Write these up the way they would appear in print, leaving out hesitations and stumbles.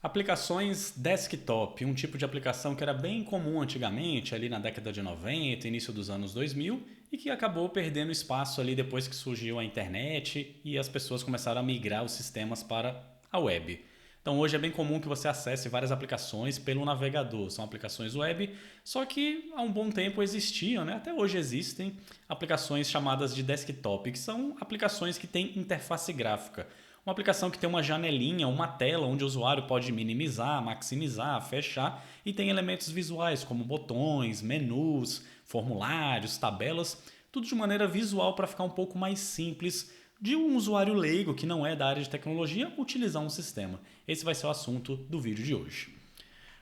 Aplicações desktop, um tipo de aplicação que era bem comum antigamente, ali na década de 90, início dos anos 2000, e que acabou perdendo espaço ali depois que surgiu a internet e as pessoas começaram a migrar os sistemas para a web. Então hoje é bem comum que você acesse várias aplicações pelo navegador, são aplicações web, só que há um bom tempo existiam, né? Até hoje existem aplicações chamadas de desktop, que são aplicações que têm interface gráfica. Uma aplicação que tem uma janelinha, uma tela onde o usuário pode minimizar, maximizar, fechar e tem elementos visuais como botões, menus, formulários, tabelas, tudo de maneira visual para ficar um pouco mais simples de um usuário leigo que não é da área de tecnologia utilizar um sistema. Esse vai ser o assunto do vídeo de hoje.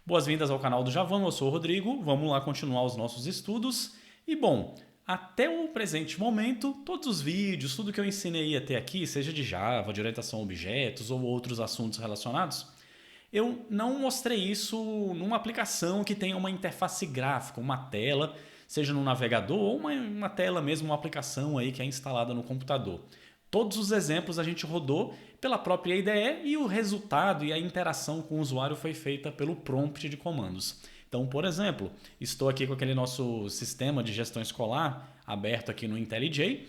Boas-vindas ao canal do Javão, eu sou o Rodrigo, vamos lá continuar os nossos estudos. E bom, até o presente momento, todos os vídeos, tudo que eu ensinei até aqui, seja de Java, de orientação a objetos ou outros assuntos relacionados, eu não mostrei isso numa aplicação que tenha uma interface gráfica, uma tela, seja no navegador ou uma tela mesmo, uma aplicação aí que é instalada no computador. Todos os exemplos a gente rodou pela própria IDE e o resultado e a interação com o usuário foi feita pelo prompt de comandos. Então, por exemplo, estou aqui com aquele nosso sistema de gestão escolar aberto aqui no IntelliJ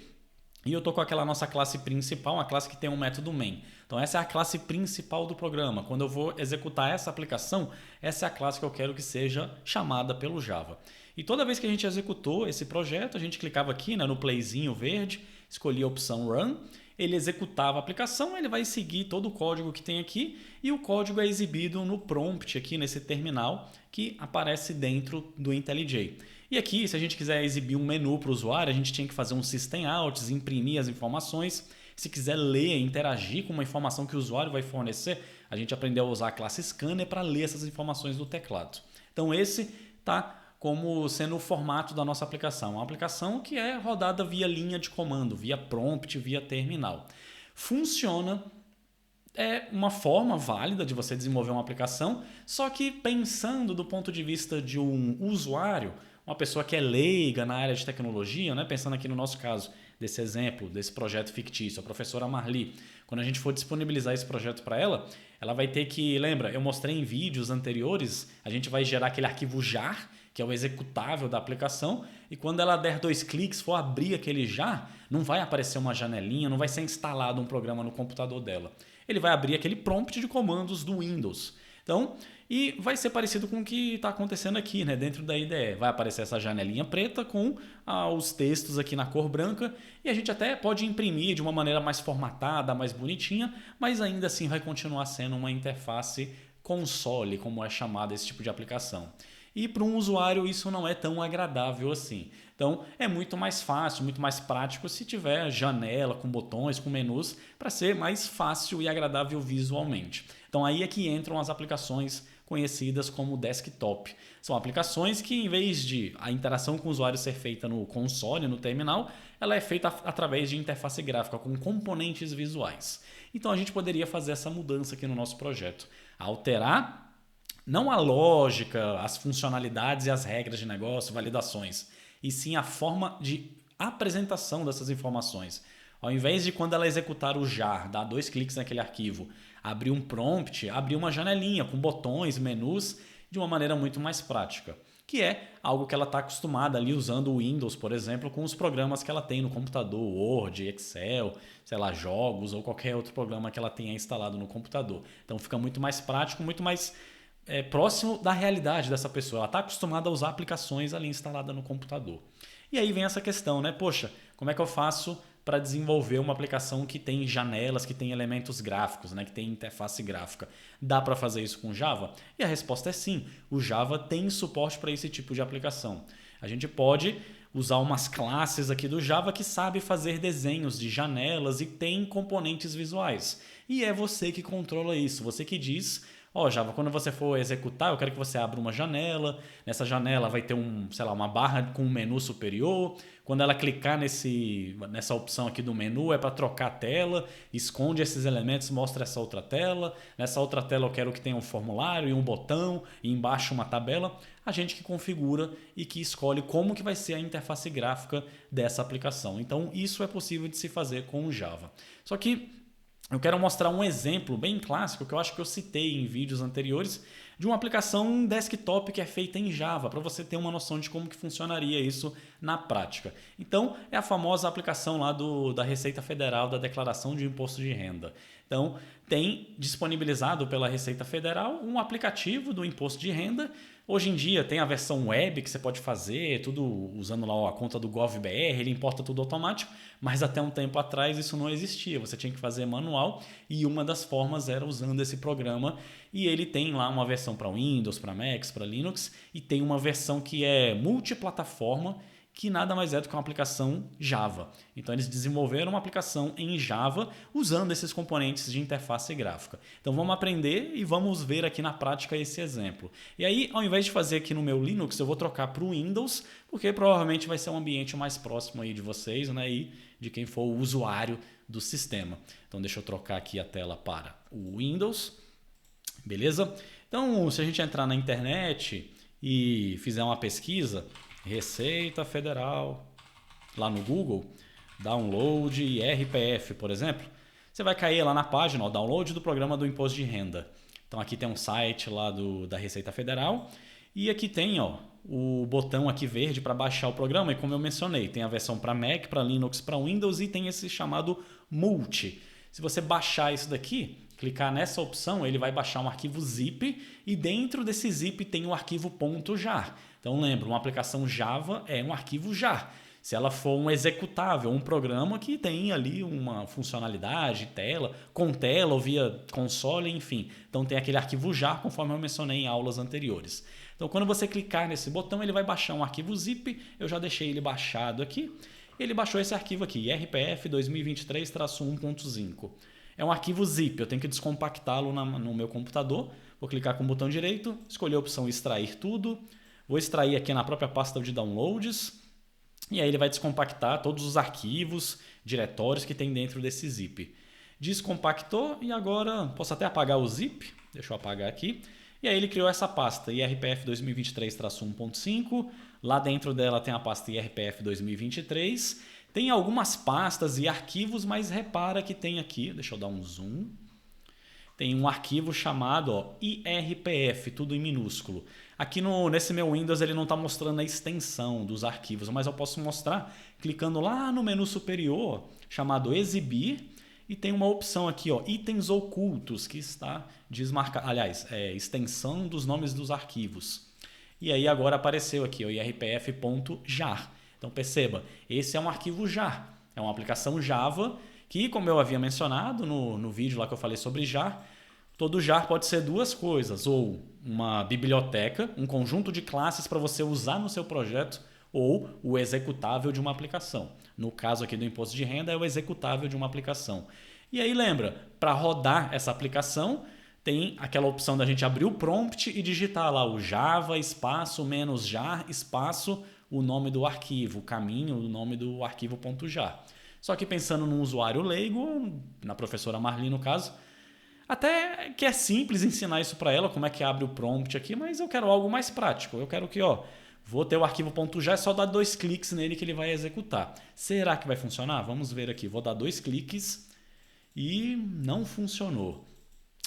e eu estou com aquela nossa classe principal, uma classe que tem um método main. Então essa é a classe principal do programa. Quando eu vou executar essa aplicação, essa é a classe que eu quero que seja chamada pelo Java. E toda vez que a gente executou esse projeto, a gente clicava aqui, né, no playzinho verde, escolhia a opção Run, ele executava a aplicação, ele vai seguir todo o código que tem aqui e o código é exibido no prompt aqui nesse terminal que aparece dentro do IntelliJ. E aqui, se a gente quiser exibir um menu para o usuário, a gente tinha que fazer um system out, imprimir as informações. Se quiser ler, interagir com uma informação que o usuário vai fornecer, a gente aprendeu a usar a classe scanner para ler essas informações do teclado. Então esse está como sendo o formato da nossa aplicação. Uma aplicação que é rodada via linha de comando, via prompt, via terminal. Funciona, é uma forma válida de você desenvolver uma aplicação, só que pensando do ponto de vista de um usuário, uma pessoa que é leiga na área de tecnologia, né? Pensando aqui no nosso caso, desse exemplo, desse projeto fictício, a professora Marli, quando a gente for disponibilizar esse projeto para ela, ela vai ter que, lembra, eu mostrei em vídeos anteriores, a gente vai gerar aquele arquivo jar, que é o executável da aplicação, e quando ela der 2 cliques, for abrir aquele jar, não vai aparecer uma janelinha, não vai ser instalado um programa no computador dela. Ele vai abrir aquele prompt de comandos do Windows. Então, e vai ser parecido com o que está acontecendo aqui, né? Dentro da IDE. Vai aparecer essa janelinha preta com os textos aqui na cor branca e a gente até pode imprimir de uma maneira mais formatada, mais bonitinha, mas ainda assim vai continuar sendo uma interface console, como é chamada esse tipo de aplicação. E para um usuário isso não é tão agradável assim. Então é muito mais fácil, muito mais prático se tiver janela com botões, com menus, para ser mais fácil e agradável visualmente. Então aí é que entram as aplicações conhecidas como desktop. São aplicações que, em vez de a interação com o usuário ser feita no console, no terminal, ela é feita através de interface gráfica, com componentes visuais. Então a gente poderia fazer essa mudança aqui no nosso projeto. Alterar não a lógica, as funcionalidades e as regras de negócio, validações, e sim a forma de apresentação dessas informações. Ao invés de quando ela executar o jar, dar 2 cliques naquele arquivo, abrir um prompt, abrir uma janelinha com botões, menus, de uma maneira muito mais prática. Que é algo que ela está acostumada ali usando o Windows, por exemplo, com os programas que ela tem no computador, Word, Excel, sei lá, jogos ou qualquer outro programa que ela tenha instalado no computador. Então fica muito mais prático, muito mais próximo da realidade dessa pessoa. Ela está acostumada a usar aplicações ali instaladas no computador. E aí vem essa questão, né? Poxa, como é que eu faço para desenvolver uma aplicação que tem janelas, que tem elementos gráficos, né? Que tem interface gráfica? Dá para fazer isso com Java? E a resposta é sim. O Java tem suporte para esse tipo de aplicação. A gente pode usar umas classes aqui do Java que sabe fazer desenhos de janelas e tem componentes visuais. E é você que controla isso, você que diz: ó, Java, quando você for executar, eu quero que você abra uma janela. Nessa janela vai ter uma barra com um menu superior. Quando ela clicar nessa opção aqui do menu, é para trocar a tela. Esconde esses elementos, mostra essa outra tela. Nessa outra tela eu quero que tenha um formulário e um botão e embaixo uma tabela. A gente que configura e que escolhe como que vai ser a interface gráfica dessa aplicação. Então isso é possível de se fazer com o Java. Só que eu quero mostrar um exemplo bem clássico que eu acho que eu citei em vídeos anteriores de uma aplicação desktop que é feita em Java, para você ter uma noção de como que funcionaria isso na prática. Então, é a famosa aplicação lá da Receita Federal da Declaração de Imposto de Renda. Então, tem disponibilizado pela Receita Federal um aplicativo do imposto de renda. Hoje em dia tem a versão web que você pode fazer, tudo usando lá a conta do GovBR, ele importa tudo automático, mas até um tempo atrás isso não existia, você tinha que fazer manual e uma das formas era usando esse programa e ele tem lá uma versão para Windows, para Macs, para Linux e tem uma versão que é multiplataforma, que nada mais é do que uma aplicação Java. Então eles desenvolveram uma aplicação em Java usando esses componentes de interface gráfica. Então vamos aprender e vamos ver aqui na prática esse exemplo. E aí, ao invés de fazer aqui no meu Linux, eu vou trocar para o Windows, porque provavelmente vai ser um ambiente mais próximo aí de vocês, né, e de quem for o usuário do sistema. Então deixa eu trocar aqui a tela para o Windows. Beleza? Então, se a gente entrar na internet e fizer uma pesquisa, Receita Federal, lá no Google, download RPF, por exemplo, você vai cair lá na página, ó, download do programa do imposto de renda. Então aqui tem um site lá da Receita Federal e aqui tem o botão aqui verde para baixar o programa e como eu mencionei, tem a versão para Mac, para Linux, para Windows e tem esse chamado Multi. Se você baixar isso daqui, clicar nessa opção, ele vai baixar um arquivo zip e dentro desse zip tem o arquivo .jar. Então lembra, uma aplicação Java é um arquivo jar. Se ela for um executável, um programa que tem ali uma funcionalidade, com tela ou via console, enfim. Então tem aquele arquivo jar, conforme eu mencionei em aulas anteriores. Então quando você clicar nesse botão, ele vai baixar um arquivo zip. Eu já deixei ele baixado aqui. Ele baixou esse arquivo aqui, RPF 2023-1.5. É um arquivo zip, eu tenho que descompactá-lo no meu computador. Vou clicar com o botão direito, escolher a opção extrair tudo. Vou extrair aqui na própria pasta de downloads. E aí ele vai descompactar todos os arquivos, diretórios que tem dentro desse zip. Descompactou e agora posso até apagar o zip. Deixa eu apagar aqui. E aí ele criou essa pasta IRPF 2023-1.5. Lá dentro dela tem a pasta IRPF 2023. Tem algumas pastas e arquivos, mas repara que tem aqui, deixa eu dar um zoom. Tem um arquivo chamado IRPF, tudo em minúsculo. Aqui nesse meu Windows ele não está mostrando a extensão dos arquivos, mas eu posso mostrar clicando lá no menu superior, chamado Exibir, e tem uma opção aqui, itens ocultos, que está desmarcado, aliás, extensão dos nomes dos arquivos. E aí agora apareceu aqui, irpf.jar. Então perceba, esse é um arquivo jar, é uma aplicação Java que, como eu havia mencionado no vídeo lá que eu falei sobre jar, todo jar pode ser duas coisas, ou uma biblioteca, um conjunto de classes para você usar no seu projeto, ou o executável de uma aplicação. No caso aqui do imposto de renda é o executável de uma aplicação. E aí lembra, para rodar essa aplicação, tem aquela opção da gente abrir o prompt e digitar lá o Java espaço menos jar espaço o nome do arquivo, o caminho, o nome do arquivo .jar. Só que pensando num usuário leigo, na professora Marli no caso, até que é simples ensinar isso para ela, como é que abre o prompt aqui, mas eu quero algo mais prático. Eu quero que, vou ter o arquivo .jar, é só dar 2 cliques nele que ele vai executar. Será que vai funcionar? Vamos ver aqui. Vou dar 2 cliques e não funcionou.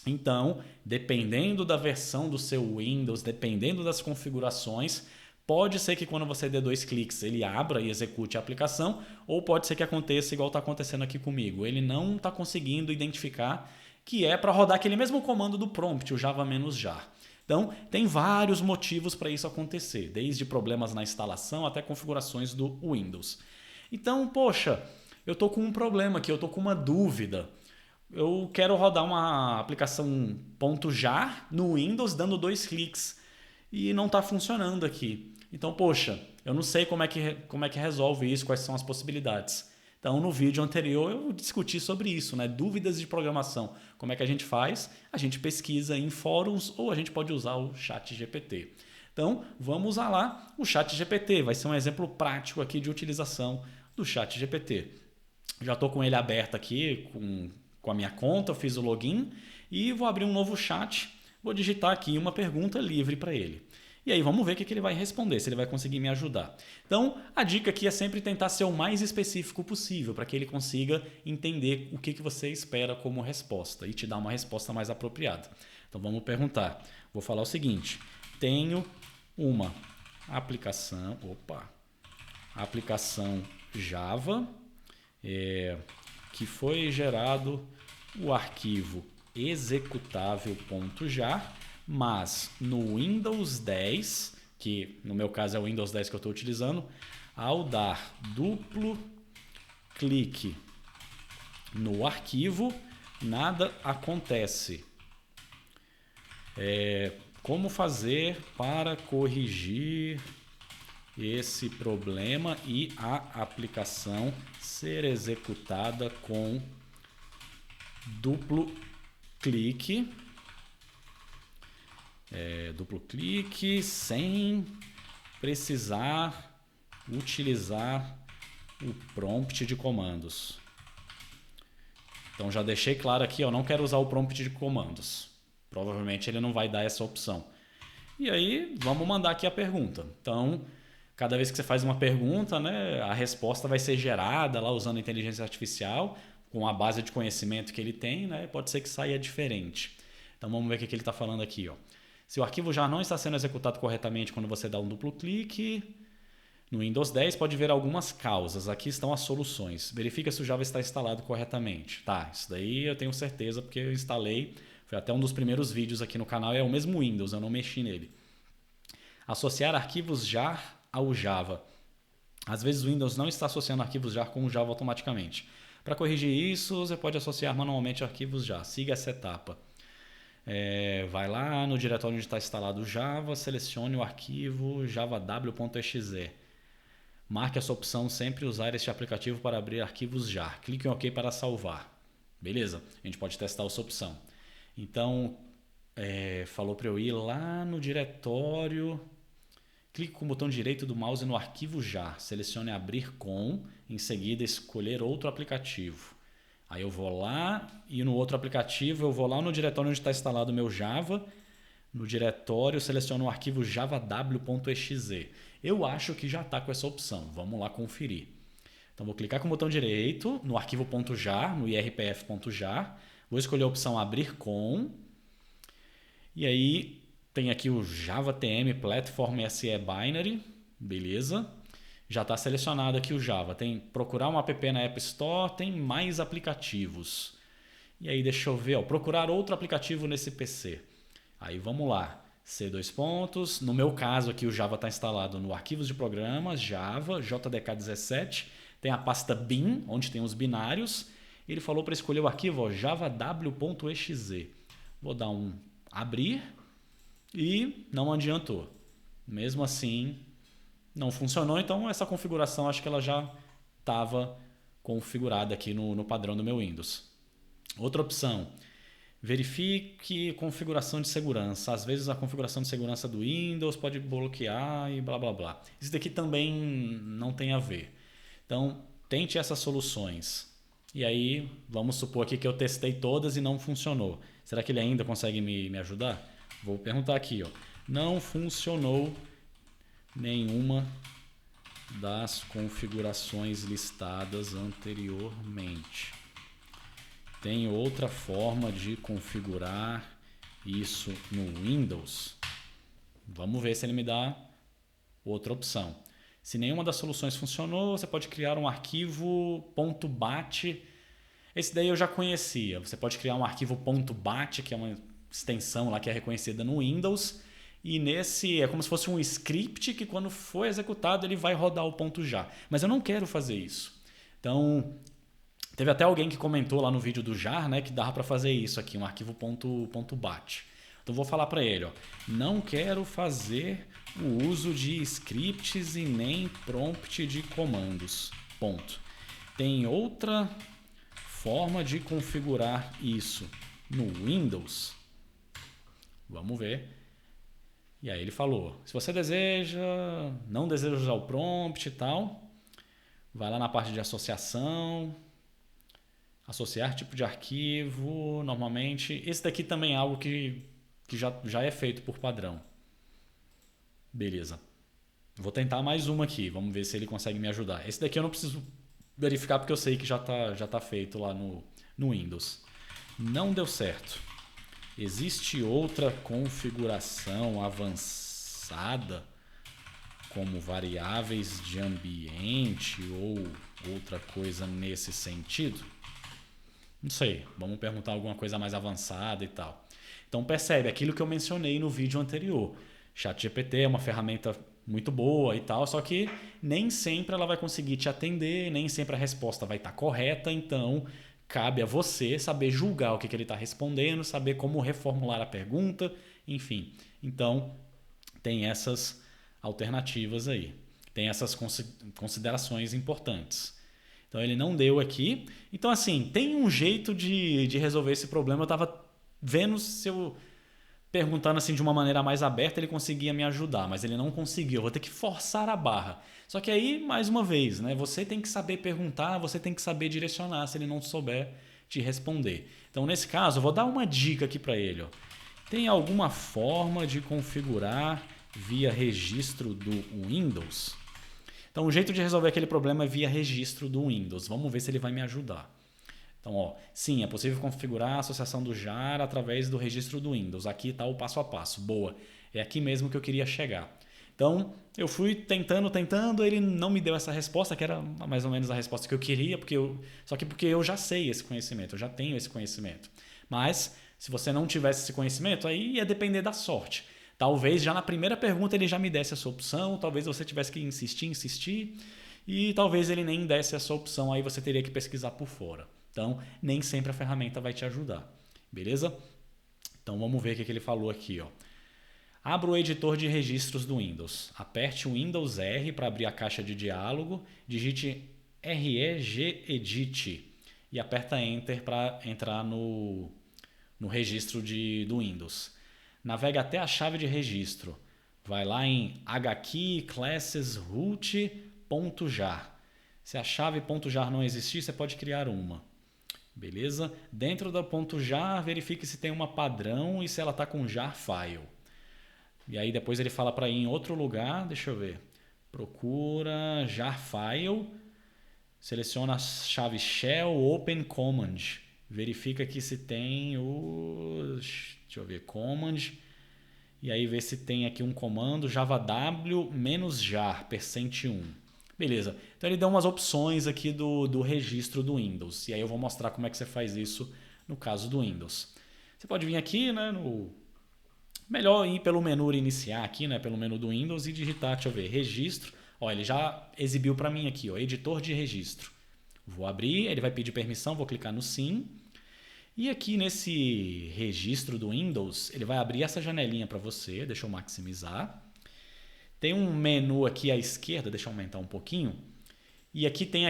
Então, dependendo da versão do seu Windows, dependendo das configurações, pode ser que quando você dê 2 cliques ele abra e execute a aplicação, ou pode ser que aconteça igual está acontecendo aqui comigo. Ele não está conseguindo identificar que é para rodar aquele mesmo comando do prompt, o java-jar. Então, tem vários motivos para isso acontecer, desde problemas na instalação até configurações do Windows. Então, poxa, eu estou com um problema aqui, eu estou com uma dúvida. Eu quero rodar uma aplicação .jar no Windows dando 2 cliques e não está funcionando aqui. Então, poxa, eu não sei como é que resolve isso, quais são as possibilidades. Então, no vídeo anterior eu discuti sobre isso, né? Dúvidas de programação. Como é que a gente faz? A gente pesquisa em fóruns ou a gente pode usar o ChatGPT. Então, vamos usar lá o ChatGPT. Vai ser um exemplo prático aqui de utilização do ChatGPT. Já estou com ele aberto aqui, com a minha conta, eu fiz o login e vou abrir um novo chat. Vou digitar aqui uma pergunta livre para ele. E aí vamos ver o que ele vai responder, se ele vai conseguir me ajudar. Então, a dica aqui é sempre tentar ser o mais específico possível, para que ele consiga entender o que você espera como resposta e te dar uma resposta mais apropriada. Então vamos perguntar. Vou falar o seguinte: tenho uma aplicação Java, que foi gerado o arquivo executável.jar, mas no Windows 10, que no meu caso é o Windows 10 que eu estou utilizando, ao dar duplo clique no arquivo, nada acontece. Como fazer para corrigir esse problema e a aplicação ser executada com duplo clique sem precisar utilizar o prompt de comandos? Então já deixei claro aqui, eu não quero usar o prompt de comandos. Provavelmente ele não vai dar essa opção. E aí vamos mandar aqui a pergunta. Então, cada vez que você faz uma pergunta, né, a resposta vai ser gerada lá usando inteligência artificial, com a base de conhecimento que ele tem, né, pode ser que saia diferente. Então vamos ver o que ele está falando aqui. Ó. Se o arquivo já não está sendo executado corretamente quando você dá um duplo clique, no Windows 10 pode ver algumas causas. Aqui estão as soluções. Verifica se o Java está instalado corretamente. Tá, isso daí eu tenho certeza porque eu instalei. Foi até um dos primeiros vídeos aqui no canal. É o mesmo Windows, eu não mexi nele. Associar arquivos jar ao Java. Às vezes o Windows não está associando arquivos jar com o Java automaticamente. Para corrigir isso, você pode associar manualmente arquivos jar. Siga essa etapa. Vai lá no diretório onde está instalado o Java, selecione o arquivo javaw.exe. Marque essa opção sempre usar este aplicativo para abrir arquivos jar. Clique em OK para salvar. Beleza, a gente pode testar essa opção. Então, falou para eu ir lá no diretório, clique com o botão direito do mouse no arquivo jar, selecione abrir com, em seguida escolher outro aplicativo. Aí eu vou lá e no outro aplicativo eu vou lá no diretório onde está instalado o meu Java, no diretório seleciono o arquivo javaw.exe. Eu acho que já está com essa opção, vamos lá conferir. Então vou clicar com o botão direito no arquivo .jar, no irpf.jar, vou escolher a opção abrir com, e aí tem aqui o Java TM Platform SE Binary, beleza. Já está selecionado aqui o Java. Tem procurar um app na App Store, tem mais aplicativos. E aí deixa eu ver, ó, procurar outro aplicativo nesse PC. Aí vamos lá, C2 pontos. No meu caso aqui o Java está instalado no arquivos de programas, Java, JDK17. Tem a pasta bin, onde tem os binários. Ele falou para escolher o arquivo ó, javaw.exe. Vou dar um abrir e não adiantou. Mesmo assim, não funcionou, então essa configuração acho que ela já estava configurada aqui no padrão do meu Windows. Outra opção, verifique configuração de segurança. Às vezes a configuração de segurança do Windows pode bloquear e blá blá blá. Isso daqui também não tem a ver. Então tente essas soluções. E aí vamos supor aqui que eu testei todas e não funcionou. Será que ele ainda consegue me ajudar? Vou perguntar aqui. Ó. Não funcionou nenhuma das configurações listadas anteriormente. Tem outra forma de configurar isso no Windows? Vamos ver se ele me dá outra opção. Se nenhuma das soluções funcionou, você pode criar um arquivo .bat. Esse daí eu já conhecia. Você pode criar um arquivo .bat, que é uma extensão lá que é reconhecida no Windows. E nesse é como se fosse um script que quando for executado ele vai rodar o .jar. Mas eu não quero fazer isso. Então, teve até alguém que comentou lá no vídeo do jar, né, que dava para fazer isso aqui, um arquivo .bat. Então vou falar para ele, ó, não quero fazer o uso de scripts e nem prompt de comandos. Ponto. Tem outra forma de configurar isso no Windows? Vamos ver. E aí ele falou, se você não deseja usar o prompt e tal, vai lá na parte de associação, associar tipo de arquivo, normalmente. Esse daqui também é algo que já é feito por padrão. Beleza. Vou tentar mais uma aqui, vamos ver se ele consegue me ajudar. Esse daqui eu não preciso verificar porque eu sei que já tá feito lá no Windows. Não deu certo. Existe outra configuração avançada, como variáveis de ambiente ou outra coisa nesse sentido? Não sei, vamos perguntar alguma coisa mais avançada e tal. Então percebe aquilo que eu mencionei no vídeo anterior. ChatGPT é uma ferramenta muito boa e tal, só que nem sempre ela vai conseguir te atender, nem sempre a resposta vai estar correta, então cabe a você saber julgar o que ele está respondendo, saber como reformular a pergunta, enfim. Então tem essas alternativas aí, tem essas considerações importantes. Então ele não deu aqui. Então, assim, tem um jeito de resolver esse problema. Eu estava vendo se eu perguntando assim de uma maneira mais aberta ele conseguia me ajudar, mas ele não conseguiu. Eu vou ter que forçar a barra. Só que aí, mais uma vez, né, você tem que saber perguntar, você tem que saber direcionar se ele não souber te responder. Então, nesse caso, eu vou dar uma dica aqui para ele. Ó. Tem alguma forma de configurar via registro do Windows? Então, o jeito de resolver aquele problema é via registro do Windows. Vamos ver se ele vai me ajudar. Então, ó, sim, é possível configurar a associação do JAR através do registro do Windows. Aqui está o passo a passo. Boa, é aqui mesmo que eu queria chegar. Então, eu fui tentando, ele não me deu essa resposta, que era mais ou menos a resposta que eu queria, só que porque eu já sei esse conhecimento, eu já tenho esse conhecimento. Mas, se você não tivesse esse conhecimento, aí ia depender da sorte. Talvez já na primeira pergunta ele já me desse essa opção, talvez você tivesse que insistir, e talvez ele nem desse essa opção, aí você teria que pesquisar por fora. Então, nem sempre a ferramenta vai te ajudar, beleza? Então, vamos ver o que ele falou aqui. Ó. Abra o editor de registros do Windows. Aperte o Windows R para abrir a caixa de diálogo, digite regedit e aperta Enter para entrar no registro do Windows. Navega até a chave de registro. Vai lá em hkey classes root.jar. Se a chave .jar não existir, você pode criar uma. Beleza? Dentro da .jar, verifique se tem uma padrão e se ela está com jar file. E aí depois ele fala para ir em outro lugar, deixa eu ver. Procura jar file, seleciona a chave shell open command. Verifica aqui se tem deixa eu ver, command. E aí vê se tem aqui um comando javaw-jar %1. Beleza. Então ele deu umas opções aqui do registro do Windows. E aí eu vou mostrar como é que você faz isso no caso do Windows. Você pode vir aqui, né, melhor ir pelo menu iniciar aqui, né, pelo menu do Windows e digitar, deixa eu ver, registro. Ó, ele já exibiu para mim aqui, ó, editor de registro. Vou abrir, ele vai pedir permissão, vou clicar no sim. E aqui nesse registro do Windows, ele vai abrir essa janelinha para você, deixa eu maximizar. Tem um menu aqui à esquerda, deixa eu aumentar um pouquinho. E aqui tem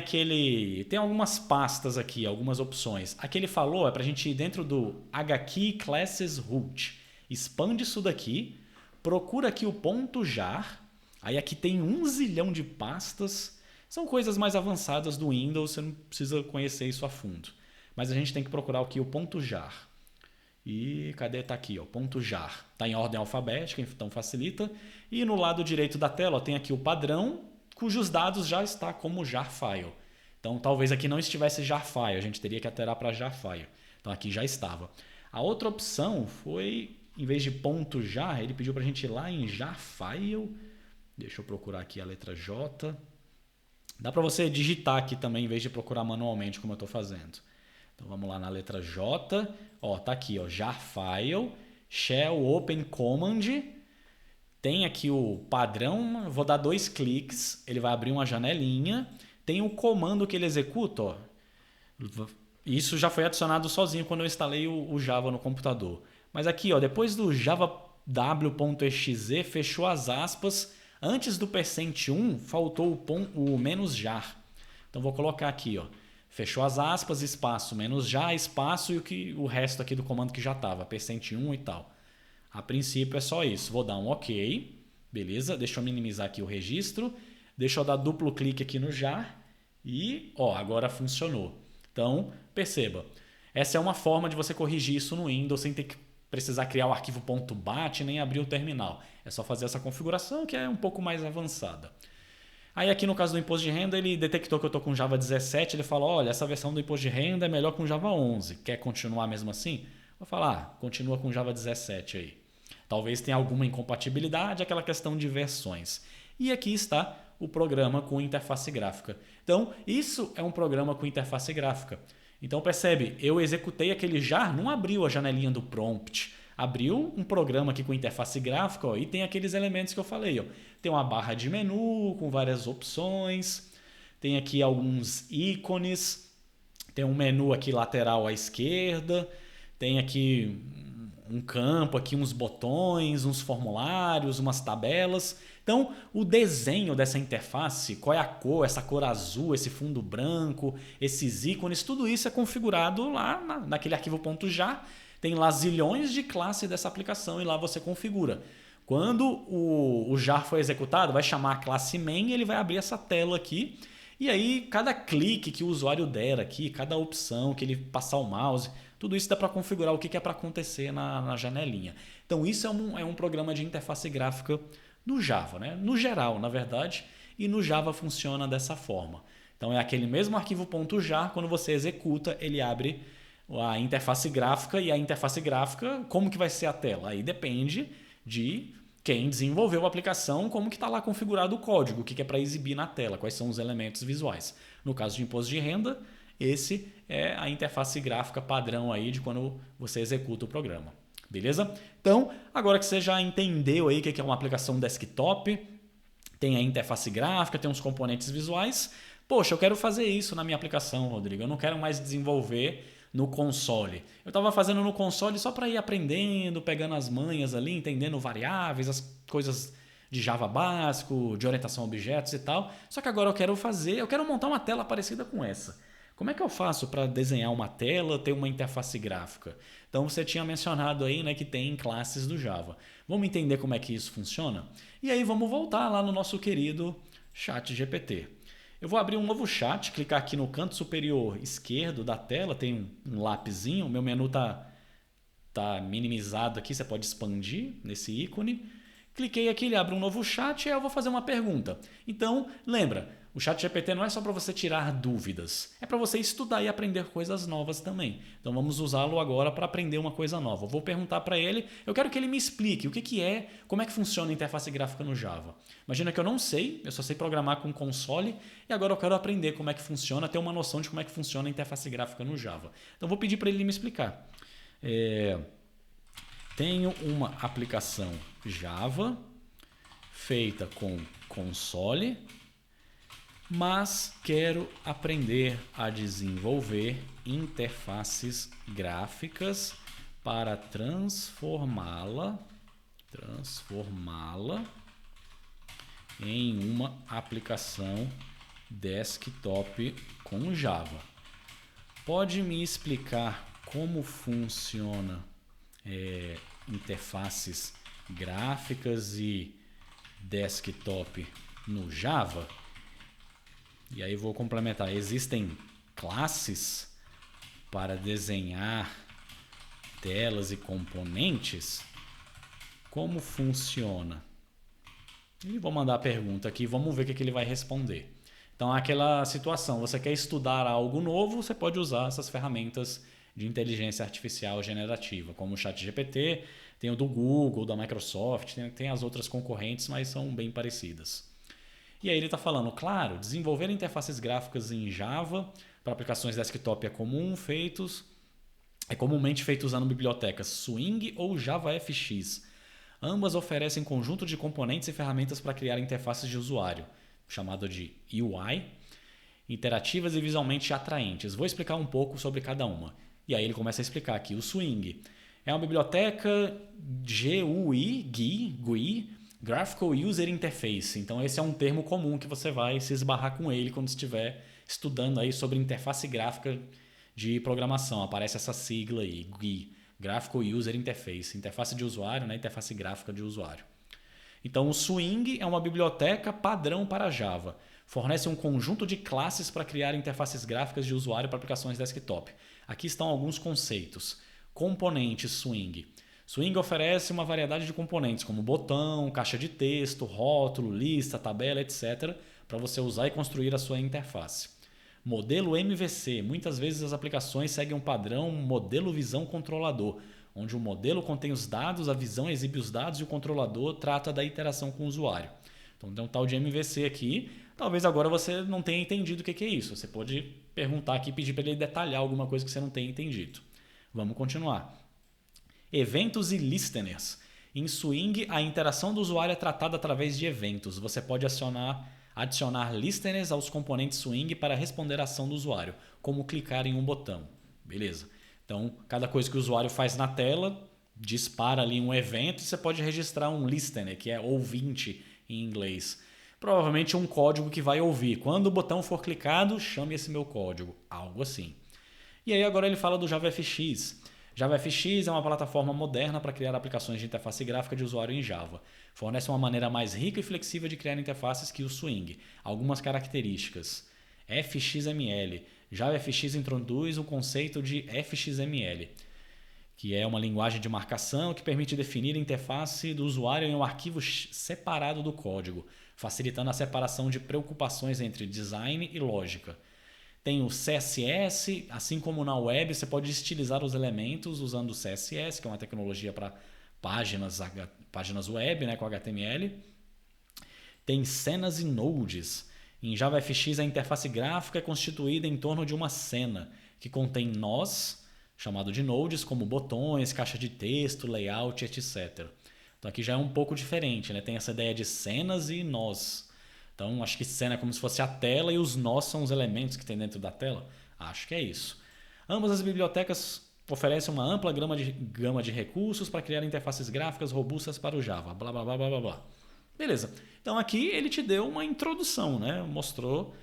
tem algumas pastas aqui, algumas opções. Aqui ele falou é para a gente ir dentro do hkey classes root. Expande isso daqui, procura aqui o .jar. Aí aqui tem 1 zilhão de pastas. São coisas mais avançadas do Windows, você não precisa conhecer isso a fundo. Mas a gente tem que procurar aqui o .jar. E cadê? Tá aqui, ó, .jar. Tá em ordem alfabética, então facilita. E no lado direito da tela, ó, tem aqui o padrão, cujos dados já está como jar file. Então talvez aqui não estivesse jar file, a gente teria que alterar para jar file. Então aqui já estava. A outra opção foi, em vez de .jar, ele pediu para a gente ir lá em jar file. Deixa eu procurar aqui a letra J. Dá para você digitar aqui também, em vez de procurar manualmente, como eu estou fazendo. Então vamos lá na letra J, ó, tá aqui, ó, jar file, shell open command, tem aqui o padrão, vou dar 2 cliques, ele vai abrir uma janelinha, tem o comando que ele executa, ó, isso já foi adicionado sozinho quando eu instalei o Java no computador. Mas aqui, ó, depois do javaw.exe, fechou as aspas, antes do %1 faltou o "-jar. Então vou colocar aqui, ó. Fechou as aspas, espaço, "-jar", espaço e o resto aqui do comando que já estava, %1 e tal. A princípio é só isso. Vou dar um OK, beleza? Deixa eu minimizar aqui o registro. Deixa eu dar duplo clique aqui no jar e ó, agora funcionou. Então, perceba, essa é uma forma de você corrigir isso no Windows sem ter que precisar criar o arquivo .bat nem abrir o terminal. É só fazer essa configuração que é um pouco mais avançada. Aí aqui no caso do imposto de renda, ele detectou que eu estou com Java 17, ele falou, olha, essa versão do imposto de renda é melhor com Java 11. Quer continuar mesmo assim? Vou falar, continua com Java 17 aí. Talvez tenha alguma incompatibilidade, aquela questão de versões. E aqui está o programa com interface gráfica. Então, isso é um programa com interface gráfica. Então, percebe, eu executei aquele jar, não abriu a janelinha do prompt, abriu um programa aqui com interface gráfica, ó, e tem aqueles elementos que eu falei. Ó. Tem uma barra de menu com várias opções, tem aqui alguns ícones, tem um menu aqui lateral à esquerda, tem aqui um campo, aqui uns botões, uns formulários, umas tabelas. Então, o desenho dessa interface, qual é a cor, essa cor azul, esse fundo branco, esses ícones, tudo isso é configurado lá naquele arquivo .jar. Tem lá zilhões de classes dessa aplicação e lá você configura. Quando o jar for executado, vai chamar a classe main e ele vai abrir essa tela aqui. E aí, cada clique que o usuário der aqui, cada opção que ele passar o mouse, tudo isso dá para configurar o que é para acontecer na janelinha. Então, isso é um programa de interface gráfica no Java, né? No geral, na verdade, e no Java funciona dessa forma. Então, é aquele mesmo arquivo .jar, quando você executa, ele abre a interface gráfica, e a interface gráfica, como que vai ser a tela? Aí depende de quem desenvolveu a aplicação, como que está lá configurado o código, o que é para exibir na tela, quais são os elementos visuais. No caso de imposto de renda, esse é a interface gráfica padrão aí de quando você executa o programa. Beleza? Então, agora que você já entendeu aí o que é uma aplicação desktop, tem a interface gráfica, tem uns componentes visuais. Poxa, eu quero fazer isso na minha aplicação, Rodrigo. Eu não quero mais desenvolver no console. Eu estava fazendo no console só para ir aprendendo, pegando as manhas ali, entendendo variáveis, as coisas de Java básico, de orientação a objetos e tal. Só que agora eu quero montar uma tela parecida com essa. Como é que eu faço para desenhar uma tela, ter uma interface gráfica? Então você tinha mencionado aí, né, que tem classes do Java. Vamos entender como é que isso funciona? E aí vamos voltar lá no nosso querido ChatGPT. Eu vou abrir um novo chat, clicar aqui no canto superior esquerdo da tela, tem um lapisinho, o meu menu tá minimizado aqui, você pode expandir nesse ícone. Cliquei aqui, ele abre um novo chat e aí eu vou fazer uma pergunta. Então, lembra, o ChatGPT não é só para você tirar dúvidas, é para você estudar e aprender coisas novas também. Então vamos usá-lo agora para aprender uma coisa nova. Eu vou perguntar para ele, eu quero que ele me explique o que é, como é que funciona a interface gráfica no Java. Imagina que eu não sei, eu só sei programar com console e agora eu quero aprender como é que funciona, ter uma noção de como é que funciona a interface gráfica no Java. Então vou pedir para ele me explicar. Tenho uma aplicação Java feita com console, mas quero aprender a desenvolver interfaces gráficas para transformá-la em uma aplicação desktop com Java. Pode me explicar como funciona interfaces gráficas e desktop no Java? E aí vou complementar. Existem classes para desenhar telas e componentes? Como funciona? E vou mandar a pergunta aqui, vamos ver o que ele vai responder. Então, aquela situação, você quer estudar algo novo, você pode usar essas ferramentas de inteligência artificial generativa, como o ChatGPT, tem o do Google, da Microsoft, tem as outras concorrentes, mas são bem parecidas. E aí ele está falando, claro, desenvolver interfaces gráficas em Java para aplicações desktop é comumente feito usando bibliotecas Swing ou JavaFX. Ambas oferecem conjunto de componentes e ferramentas para criar interfaces de usuário, chamado de UI, interativas e visualmente atraentes. Vou explicar um pouco sobre cada uma. E aí ele começa a explicar aqui. O Swing é uma biblioteca GUI, Graphical User Interface. Então esse é um termo comum que você vai se esbarrar com ele quando estiver estudando aí sobre interface gráfica de programação. Aparece essa sigla aí, GUI, Graphical User Interface, interface de usuário, né? Interface gráfica de usuário. Então o Swing é uma biblioteca padrão para Java. Fornece um conjunto de classes para criar interfaces gráficas de usuário para aplicações desktop. Aqui estão alguns conceitos. Componente Swing. Swing oferece uma variedade de componentes, como botão, caixa de texto, rótulo, lista, tabela, etc., para você usar e construir a sua interface. Modelo MVC. Muitas vezes as aplicações seguem um padrão modelo visão controlador, onde o modelo contém os dados, a visão exibe os dados e o controlador trata da interação com o usuário. Então tem um tal de MVC aqui. Talvez agora você não tenha entendido o que é isso. Você pode perguntar aqui e pedir para ele detalhar alguma coisa que você não tenha entendido. Vamos continuar. Eventos e listeners. Em Swing, a interação do usuário é tratada através de eventos. Você pode adicionar listeners aos componentes Swing para responder à ação do usuário, como clicar em um botão. Beleza. Então, cada coisa que o usuário faz na tela, dispara ali um evento e você pode registrar um listener, que é ouvinte em inglês. Provavelmente um código que vai ouvir. Quando o botão for clicado, chame esse meu código. Algo assim. E aí agora ele fala do JavaFX. JavaFX é uma plataforma moderna para criar aplicações de interface gráfica de usuário em Java. Fornece uma maneira mais rica e flexível de criar interfaces que o Swing. Algumas características. FXML. JavaFX introduz o conceito de FXML, que é uma linguagem de marcação que permite definir a interface do usuário em um arquivo separado do código, facilitando a separação de preocupações entre design e lógica. Tem o CSS, assim como na web, você pode estilizar os elementos usando o CSS, que é uma tecnologia para páginas web, né, com HTML. Tem cenas e nodes. Em JavaFX, a interface gráfica é constituída em torno de uma cena, que contém nós, chamado de nodes, como botões, caixa de texto, layout, etc. Então aqui já é um pouco diferente, né? Tem essa ideia de cenas e nós. Então, acho que cena é como se fosse a tela e os nós são os elementos que tem dentro da tela. Acho que é isso. Ambas as bibliotecas oferecem uma ampla gama de recursos para criar interfaces gráficas robustas para o Java. Blá, blá, blá, blá, blá, blá. Beleza. Então, aqui ele te deu uma introdução, né? Mostrou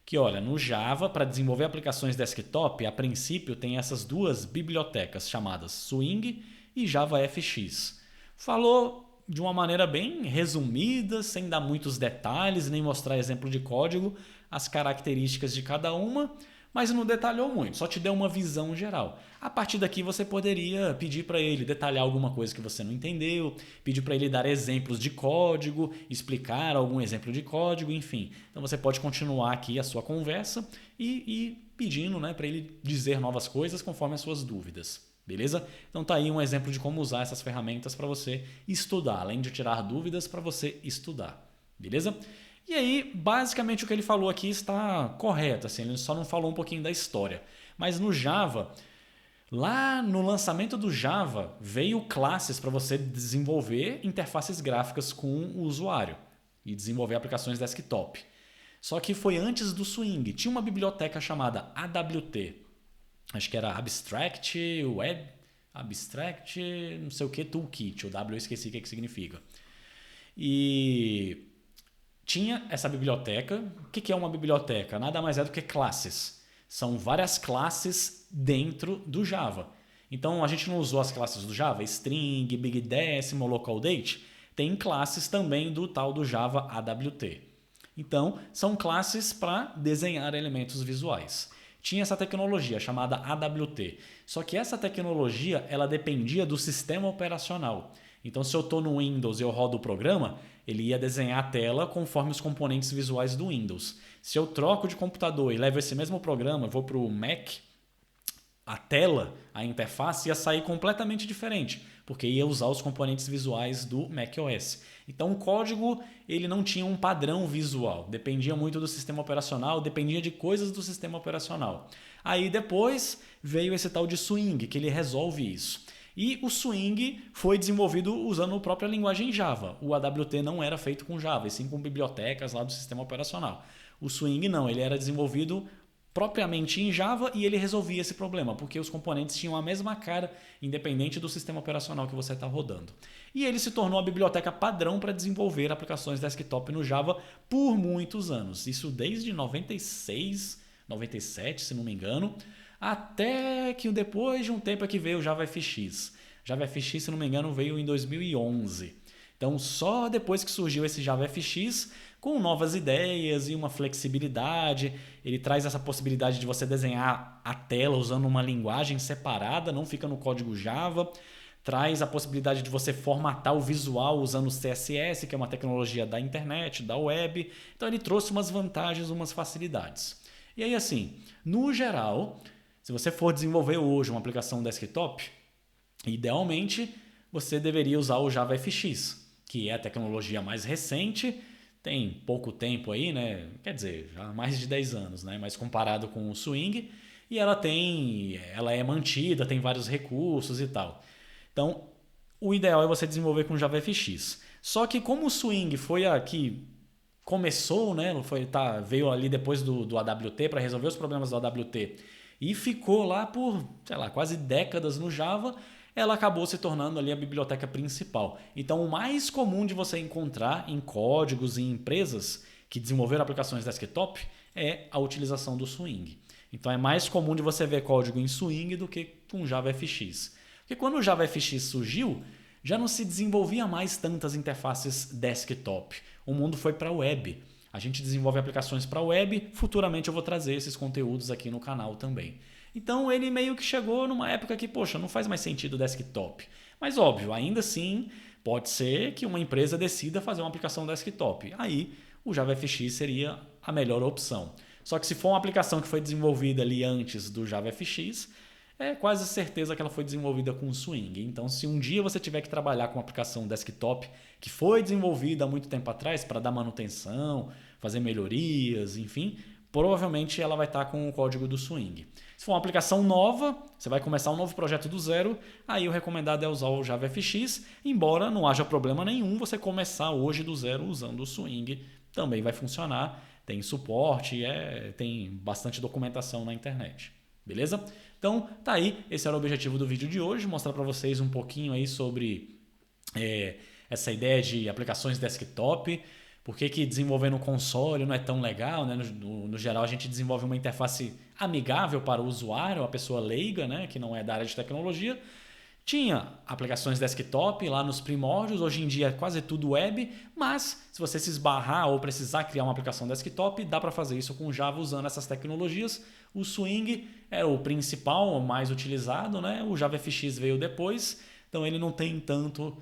que, olha, no Java, para desenvolver aplicações desktop, a princípio tem essas duas bibliotecas chamadas Swing e JavaFX. Falou de uma maneira bem resumida, sem dar muitos detalhes, nem mostrar exemplo de código, as características de cada uma, mas não detalhou muito, só te deu uma visão geral. A partir daqui você poderia pedir para ele detalhar alguma coisa que você não entendeu, pedir para ele dar exemplos de código, explicar algum exemplo de código, enfim. Então você pode continuar aqui a sua conversa e pedindo, né, para ele dizer novas coisas conforme as suas dúvidas. Beleza? Então tá aí um exemplo de como usar essas ferramentas para você estudar, além de tirar dúvidas para você estudar. Beleza? E aí, basicamente o que ele falou aqui está correto, assim, ele só não falou um pouquinho da história. Mas no Java, lá no lançamento do Java, veio classes para você desenvolver interfaces gráficas com o usuário e desenvolver aplicações desktop. Só que foi antes do Swing. Tinha uma biblioteca chamada AWT. Acho que era Abstract Web, Abstract, não sei o que, Toolkit. O W eu esqueci o que significa. E tinha essa biblioteca. O que é uma biblioteca? Nada mais é do que classes. São várias classes dentro do Java. Então a gente não usou as classes do Java, string, big decimal, local date. Tem classes também do tal do Java AWT. Então são classes para desenhar elementos visuais. Tinha essa tecnologia chamada AWT. Só que essa tecnologia ela dependia do sistema operacional. Então, se eu estou no Windows e eu rodo o programa, ele ia desenhar a tela conforme os componentes visuais do Windows. Se eu troco de computador e levo esse mesmo programa, vou para o Mac, a tela, a interface ia sair completamente diferente, porque ia usar os componentes visuais do macOS. Então o código ele não tinha um padrão visual, dependia muito do sistema operacional, dependia de coisas do sistema operacional. Aí depois veio esse tal de Swing, que ele resolve isso. E o Swing foi desenvolvido usando a própria linguagem Java. O AWT não era feito com Java, e sim com bibliotecas lá do sistema operacional. O Swing não, ele era desenvolvido propriamente em Java e ele resolvia esse problema, porque os componentes tinham a mesma cara, independente do sistema operacional que você está rodando. E ele se tornou a biblioteca padrão para desenvolver aplicações desktop no Java por muitos anos. Isso desde 96, 97, se não me engano, até que depois de um tempo é que veio o JavaFX. JavaFX, se não me engano, veio em 2011. Então, só depois que surgiu esse JavaFX, com novas ideias e uma flexibilidade, ele traz essa possibilidade de você desenhar a tela usando uma linguagem separada, não fica no código Java. traz a possibilidade de você formatar o visual usando o CSS, que é uma tecnologia da internet, da web. Então ele trouxe umas vantagens, umas facilidades. E aí assim, no geral, se você for desenvolver hoje uma aplicação desktop, idealmente você deveria usar o JavaFX, que é a tecnologia mais recente, tem pouco tempo aí, né? Quer dizer, já mais de 10 anos, né? Mas comparado com o Swing, e ela é mantida, tem vários recursos e tal. Então, o ideal é você desenvolver com JavaFX. Só que como o Swing foi a que começou, né? Veio ali depois do AWT para resolver os problemas do AWT e ficou lá por, sei lá, quase décadas no Java, ela acabou se tornando ali a biblioteca principal. Então, o mais comum de você encontrar em códigos e em empresas que desenvolveram aplicações desktop é a utilização do Swing. Então, é mais comum de você ver código em Swing do que com JavaFX. Porque quando o JavaFX surgiu, já não se desenvolvia mais tantas interfaces desktop. O mundo foi para a web. A gente desenvolve aplicações para a web, futuramente eu vou trazer esses conteúdos aqui no canal também. Então ele meio que chegou numa época que, poxa, não faz mais sentido desktop. Mas óbvio, ainda assim, pode ser que uma empresa decida fazer uma aplicação desktop. Aí o JavaFX seria a melhor opção. Só que se for uma aplicação que foi desenvolvida ali antes do JavaFX, é quase certeza que ela foi desenvolvida com Swing. Então, se um dia você tiver que trabalhar com uma aplicação desktop que foi desenvolvida há muito tempo atrás para dar manutenção, fazer melhorias, enfim, provavelmente ela vai estar com o código do Swing. Se for uma aplicação nova, você vai começar um novo projeto do zero, aí o recomendado é usar o JavaFX, embora não haja problema nenhum você começar hoje do zero usando o Swing, também vai funcionar, tem suporte, tem bastante documentação na internet. Beleza? Então, tá aí, esse era o objetivo do vídeo de hoje, mostrar para vocês um pouquinho aí sobre essa ideia de aplicações desktop, por que desenvolver no console não é tão legal, né? No geral, a gente desenvolve uma interface amigável para o usuário, a pessoa leiga, né? Que não é da área de tecnologia. Tinha aplicações desktop lá nos primórdios, hoje em dia é quase tudo web, mas se você se esbarrar ou precisar criar uma aplicação desktop, dá para fazer isso com Java usando essas tecnologias. O Swing é o principal, o mais utilizado, né? O JavaFX veio depois, então ele não tem tanto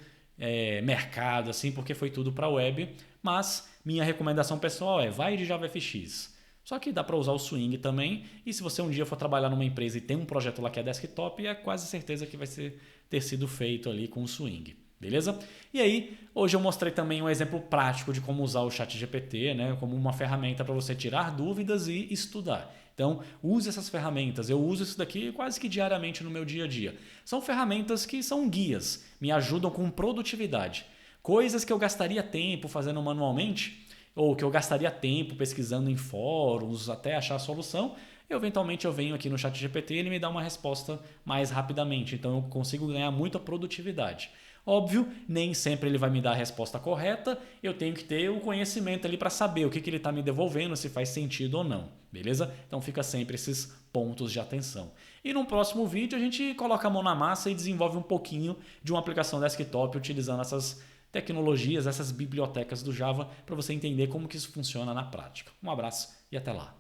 mercado assim, porque foi tudo para web, mas minha recomendação pessoal vai de JavaFX. Só que dá para usar o Swing também, e se você um dia for trabalhar numa empresa e tem um projeto lá que é desktop, é quase certeza que vai ter sido feito ali com o Swing. Beleza? E aí, hoje eu mostrei também um exemplo prático de como usar o ChatGPT, né, como uma ferramenta para você tirar dúvidas e estudar. Então, use essas ferramentas. Eu uso isso daqui quase que diariamente no meu dia a dia. São ferramentas que são guias, me ajudam com produtividade. Coisas que eu gastaria tempo fazendo manualmente, ou que eu gastaria tempo pesquisando em fóruns até achar a solução, eventualmente eu venho aqui no ChatGPT e ele me dá uma resposta mais rapidamente. Então eu consigo ganhar muita produtividade. Óbvio, nem sempre ele vai me dar a resposta correta, eu tenho que ter o conhecimento ali para saber o que ele está me devolvendo, se faz sentido ou não, beleza? Então fica sempre esses pontos de atenção. E no próximo vídeo a gente coloca a mão na massa e desenvolve um pouquinho de uma aplicação desktop utilizando essas tecnologias, essas bibliotecas do Java para você entender como que isso funciona na prática. Um abraço e até lá.